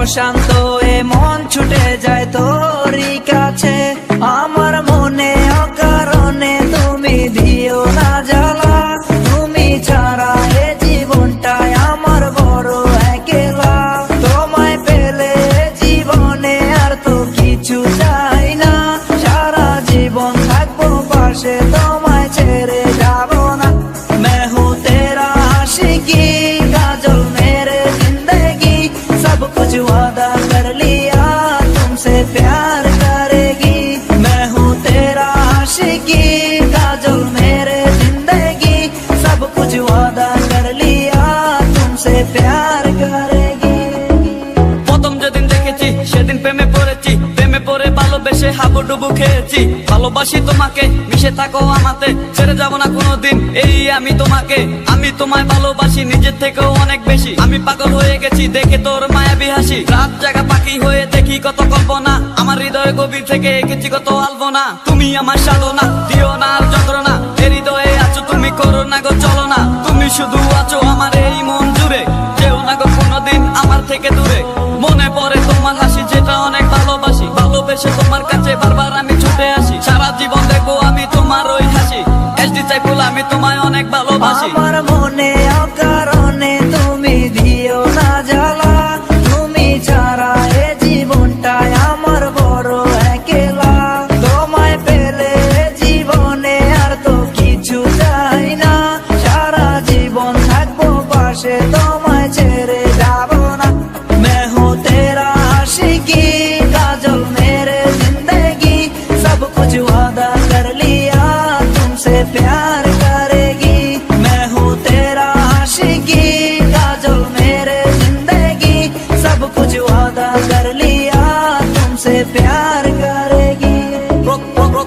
অশান্ত এ মন ছুটে যায় তোরই কাছে। আমার মনে অকারণে তুমি দিও না জ্বালা, তুমি ছাড়া এ জীবনটাই আমার বড় একলা। তোমায় পেলে জীবনে আর তো কিছু চাই না, সারা জীবন থাকবো পাশে, তোমায় ছেড়ে যাব না। मैं हूँ तेरा आशिकी काजल मेरे जिंदगी, सब कुछ वादा कर लिया तुमसे प्यार करेगी। मैं हूँ तेरा आशिकी काजल मेरे जिंदगी, सब कुछ वादा कर लिया तुमसे प्यार करेगी। প্রথম যেদিন দেখেছি সেদিন প্রেমে পড়েছি, প্রেমে পড়ে ভালোবেসে হাবুডুবু খেয়েছি। ভালোবাসি তোমাকে, মিশে থাকো আমাতে, ছেড়ে যাব না কোনোদিন এই আমি তোমাকে। আমি তোমায় ভালোবাসি নিজের থেকেও অনেক বেশি, আমি পাগল হয়ে গেছি দেখে তোর মায়াবী হাসি। রাত জাগা পাখি হয়ে দেখি কত কল্পনা, আমার হৃদয়ে গভীর থেকে এঁকেছি কত আলপনা। তুমি আমার সাধনা, দিও না আর যন্ত্রণা, এ হৃদয়ে আছো তুমি, করো না গো চলো না। তুমি শুধু আছো আমার এই মন জুড়ে, যেও না গো কোনোদিন আমার থেকে দূরে। মনে পড়ে তোমার হাসি যেটা অনেক ভালোবাসি, ভালোবেসে তোমার কাছে বারবার আমি ছুটে আসি। সারা জীবন দেখবো আমি তোমার ওই হাসি, এসডি চাইফুল আমি তোমায় অনেক ভালোবাসি। আমার মনে অকারণে তুমি দিও না জ্বালা, তুমি ছাড়া এ জীবনটাই আমার বড় একলা। তোমায় পেলে জীবনে আর তো কিছু চাই না, সারা জীবন থাকবো পাশে, তোমায় ছেড়ে যাব না। मैं हूँ तेरा आशिकी काजल मेरे जिंदगी, सब कुछ वादा कर लिया तुमसे प्यार करेगी। मैं हूँ तेरा आशिकी काजल मेरे जिंदगी, सब कुछ वादा कर लिया तुमसे प्यार करेगी।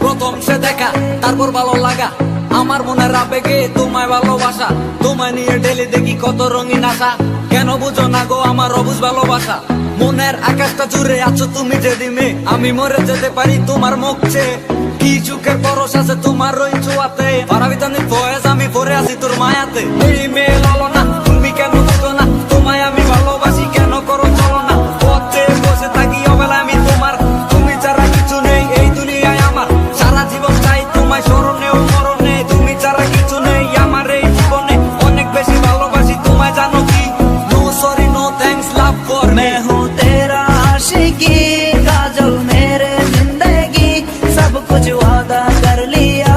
প্রথম সে দেখা তারপর ভালো লাগা, আমার মনের আবেগে তোমায় ভালোবাসা। তোমায় নিয়ে ডেলি দেখি কত রঙিন আশা, কেন বুঝো না গো আমার অবুঝ ভালোবাসা। মনের আকাশটা জুড়ে আছো তুমি যে দিমে, আমি মরে যেতে পারি তোমার মুখ চেয়ে। কি চুকের পরশ আছে তোমার ওই ছোঁয়াতে, পারাবিতানি ফয়েজ আমি পরে আছি তোর মায়াতে। এই মেয়ে ললো না, তুমি কেন বুঝো না, তোমায় আমি ভালোবাসি কেন করো চলো না। পথে বসে থাকি অবেলা আমি তোমার, তুমি ছাড়া কিছু নেই এই দুনিয়ায় আমার। সারা জীবন চাই তোমায় স্মরণে ও মরণে, তুমি ছাড়া কিছু নেই আমার এই জীবনে। অনেক বেশি ভালোবাসি তোমায় জানো কি, no sorry no thanks love for me. मैं हूँ तेरा आशिकी काजल मेरे जिंदगी, सब कुछ वादा कर लिया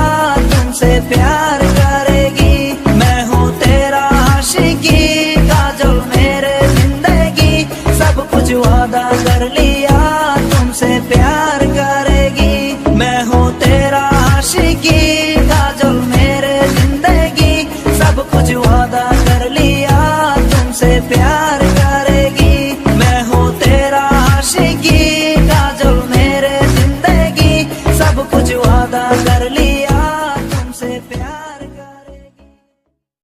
तुमसे प्यार करेगी। मैं हूँ तेरा आशिकी काजल मेरे जिंदगी, सब कुछ वादा